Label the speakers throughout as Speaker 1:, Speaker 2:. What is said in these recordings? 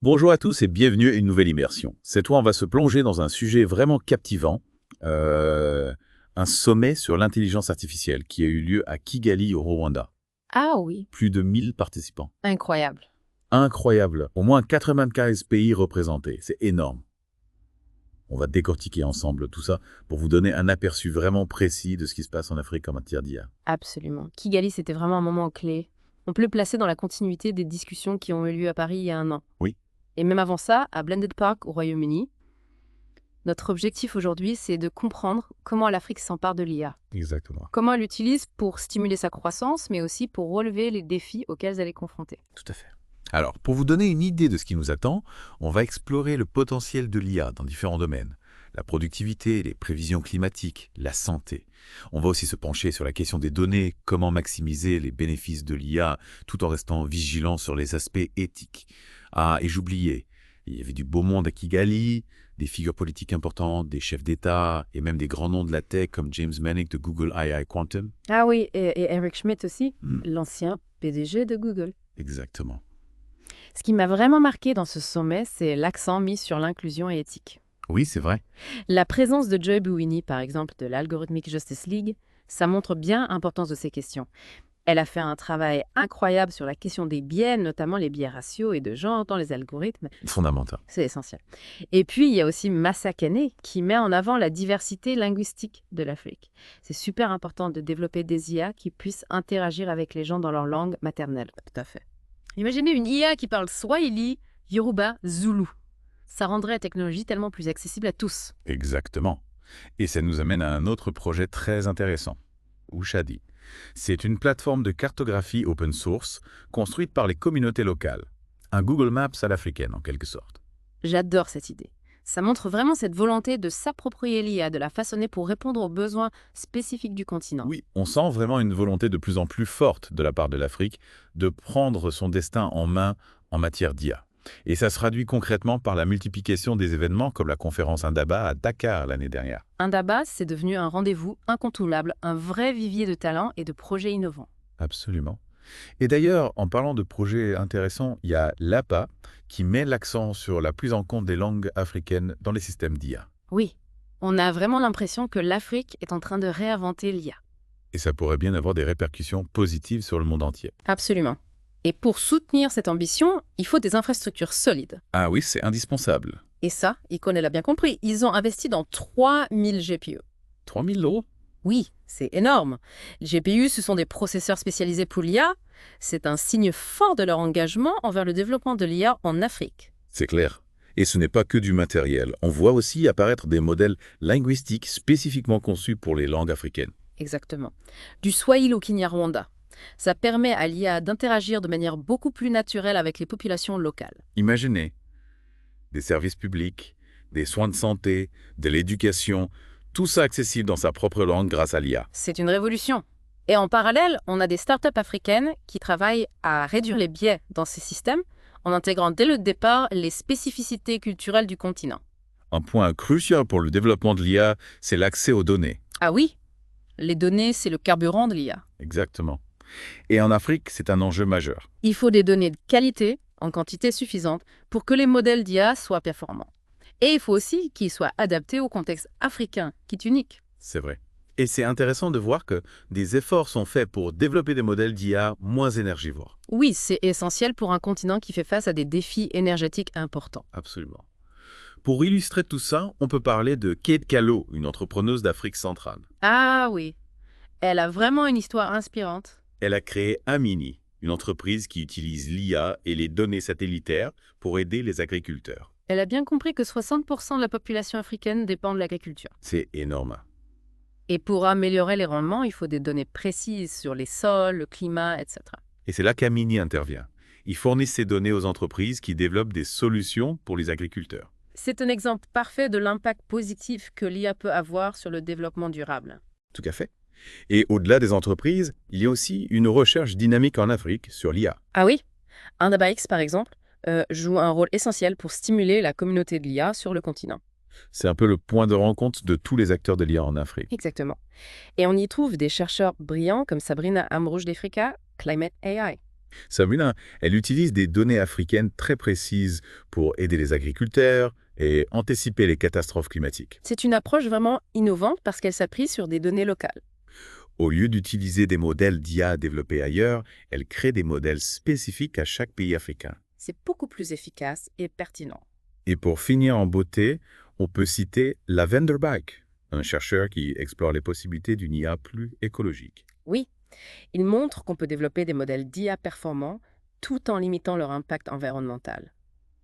Speaker 1: Bonjour à tous et bienvenue à une nouvelle immersion. Cette fois, on va se plonger dans un sujet vraiment captivant, euh, un sommet sur l'intelligence artificielle qui a eu lieu à Kigali au Rwanda.
Speaker 2: Ah oui,
Speaker 1: Plus de 1000 participants.
Speaker 2: incroyable.
Speaker 1: Incroyable. Au moins 95 pays représentés. C'est énorme. On va décortiquer ensemble tout ça pour vous donner un aperçu vraiment précis de ce qui se passe en Afrique en matière d'IA.
Speaker 2: Absolument. Kigali, c'était vraiment un moment clé. On peut le placer dans la continuité des discussions qui ont eu lieu à Paris il y a un an.
Speaker 1: Oui.
Speaker 2: Et même avant ça, à Blended Park au Royaume-Uni. Notre objectif aujourd'hui, c'est de comprendre comment l'Afrique s'empare de l'IA.
Speaker 1: Exactement.
Speaker 2: Comment elle l'utilise pour stimuler sa croissance, mais aussi pour relever les défis auxquels elle est confrontée.
Speaker 1: Tout à fait. Alors, pour vous donner une idée de ce qui nous attend, on va explorer le potentiel de l'IA dans différents domaines. La productivité, les prévisions climatiques, la santé. On va aussi se pencher sur la question des données, comment maximiser les bénéfices de l'IA tout en restant vigilant sur les aspects éthiques. Ah, et j'oubliais, il y avait du beau monde à Kigali, des figures politiques importantes, des chefs d'État et même des grands noms de la tech comme James Manning de Google AI Quantum.
Speaker 2: Ah oui, et Eric Schmidt aussi,
Speaker 1: Hmm,
Speaker 2: l'ancien PDG de Google.
Speaker 1: exactement.
Speaker 2: Ce qui m'a vraiment marqué dans ce sommet, c'est l'accent mis sur l'inclusion et éthique.
Speaker 1: Oui, c'est vrai.
Speaker 2: La présence de Joy Buini, par exemple, de l'Algorithmic Justice League, ça montre bien l'importance de ces questions. Elle a fait un travail incroyable sur la question des biais, notamment les biais raciaux et de genre dans les algorithmes.
Speaker 1: Fondamental.
Speaker 2: C'est essentiel. Et puis, il y a aussi Massa Kane qui met en avant la diversité linguistique de l'Afrique. C'est super important de développer des IA qui puissent interagir avec les gens dans leur langue maternelle. Tout à fait. Imaginez une IA qui parle Swahili, Yoruba, Zulu. Ça rendrait la technologie tellement plus accessible à tous.
Speaker 1: Exactement. Et ça nous amène à un autre projet très intéressant, Ushadi. C'est une plateforme de cartographie open source construite par les communautés locales. Un Google Maps à l'africaine, en quelque sorte.
Speaker 2: J'adore cette idée. Ça montre vraiment cette volonté de s'approprier l'IA, de la façonner pour répondre aux besoins spécifiques du continent.
Speaker 1: Oui, on sent vraiment une volonté de plus en plus forte de la part de l'Afrique de prendre son destin en main en matière d'IA. Et ça se traduit concrètement par la multiplication des événements comme la conférence Indaba à Dakar l'année dernière.
Speaker 2: Indaba, c'est devenu un rendez-vous incontournable, un vrai vivier de talents et de projets innovants.
Speaker 1: Absolument. Et d'ailleurs, en parlant de projets intéressants, il y a l'APA qui met l'accent sur la prise en compte des langues africaines dans les systèmes d'IA.
Speaker 2: Oui, on a vraiment l'impression que l'Afrique est en train de réinventer l'IA.
Speaker 1: Et ça pourrait bien avoir des répercussions positives sur le monde entier.
Speaker 2: Absolument. Et pour soutenir cette ambition, il faut des infrastructures solides.
Speaker 1: Ah oui, c'est indispensable.
Speaker 2: Et ça, Icon l'a bien compris, ils ont investi dans 3000 GPU.
Speaker 1: 3 000 €.
Speaker 2: Oui, c'est énorme. Les GPU, ce sont des processeurs spécialisés pour l'IA. C'est un signe fort de leur engagement envers le développement de l'IA en Afrique.
Speaker 1: C'est clair. Et ce n'est pas que du matériel. On voit aussi apparaître des modèles linguistiques spécifiquement conçus pour les langues africaines.
Speaker 2: Exactement. Du Swahili au Kinyarwanda. Ça permet à l'IA d'interagir de manière beaucoup plus naturelle avec les populations locales.
Speaker 1: Imaginez des services publics, des soins de santé, de l'éducation, tout ça accessible dans sa propre langue grâce à l'IA.
Speaker 2: C'est une révolution. Et en parallèle, on a des startups africaines qui travaillent à réduire les biais dans ces systèmes en intégrant dès le départ les spécificités culturelles du continent.
Speaker 1: Un point crucial pour le développement de l'IA, c'est l'accès aux données.
Speaker 2: Ah oui, les données, c'est le carburant de l'IA.
Speaker 1: Exactement. Et en Afrique, c'est un enjeu majeur.
Speaker 2: Il faut des données de qualité, en quantité suffisante, pour que les modèles d'IA soient performants. Et il faut aussi qu'ils soient adaptés au contexte africain, qui est unique.
Speaker 1: C'est vrai. Et c'est intéressant de voir que des efforts sont faits pour développer des modèles d'IA moins énergivores.
Speaker 2: Oui, c'est essentiel pour un continent qui fait face à des défis énergétiques importants.
Speaker 1: Absolument. Pour illustrer tout ça, on peut parler de Kate Callow, une entrepreneuse d'Afrique centrale.
Speaker 2: Ah oui, elle a vraiment une histoire inspirante.
Speaker 1: Elle a créé Amini, une entreprise qui utilise l'IA et les données satellitaires pour aider les agriculteurs.
Speaker 2: Elle a bien compris que 60% de la population africaine dépend de l'agriculture.
Speaker 1: C'est énorme.
Speaker 2: Et pour améliorer les rendements, il faut des données précises sur les sols, le climat, etc.
Speaker 1: Et c'est là qu'Amini intervient. Il fournit ces données aux entreprises qui développent des solutions pour les agriculteurs.
Speaker 2: C'est un exemple parfait de l'impact positif que l'IA peut avoir sur le développement durable.
Speaker 1: Tout à fait. Et au-delà des entreprises, il y a aussi une recherche dynamique en Afrique sur l'IA.
Speaker 2: Ah oui, Indabax, par exemple, joue un rôle essentiel pour stimuler la communauté de l'IA sur le continent.
Speaker 1: C'est un peu le point de rencontre de tous les acteurs de l'IA en Afrique.
Speaker 2: Exactement. Et on y trouve des chercheurs brillants comme Sabrina Amrouche d'Africa, Climate AI.
Speaker 1: Samina, elle utilise des données africaines très précises pour aider les agriculteurs et anticiper les catastrophes climatiques.
Speaker 2: C'est une approche vraiment innovante parce qu'elle s'appuie sur des données locales.
Speaker 1: Au lieu d'utiliser des modèles d'IA développés ailleurs, elle crée des modèles spécifiques à chaque pays africain.
Speaker 2: C'est beaucoup plus efficace et pertinent.
Speaker 1: Et pour finir en beauté, on peut citer Lavender Bach, un chercheur qui explore les possibilités d'une IA plus écologique.
Speaker 2: Oui, il montre qu'on peut développer des modèles d'IA performants tout en limitant leur impact environnemental.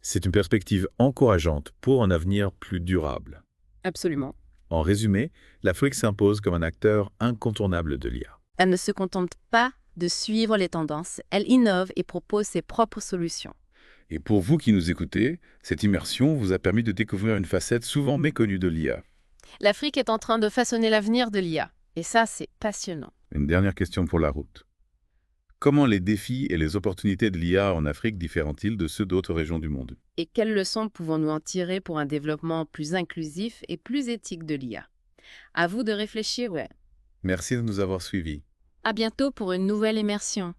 Speaker 1: C'est une perspective encourageante pour un avenir plus durable.
Speaker 2: Absolument.
Speaker 1: En résumé, l'Afrique s'impose comme un acteur incontournable de l'IA.
Speaker 2: Elle ne se contente pas de suivre les tendances, elle innove et propose ses propres solutions.
Speaker 1: Et pour vous qui nous écoutez, cette immersion vous a permis de découvrir une facette souvent méconnue de l'IA.
Speaker 2: L'Afrique est en train de façonner l'avenir de l'IA. Et ça, c'est passionnant.
Speaker 1: Une dernière question pour la route. Comment les défis et les opportunités de l'IA en Afrique diffèrent-ils de ceux d'autres régions du monde?
Speaker 2: Et quelles leçons pouvons-nous en tirer pour un développement plus inclusif et plus éthique de l'IA? À vous de réfléchir, ouais.
Speaker 1: Merci de nous avoir suivis.
Speaker 2: À bientôt pour une nouvelle immersion.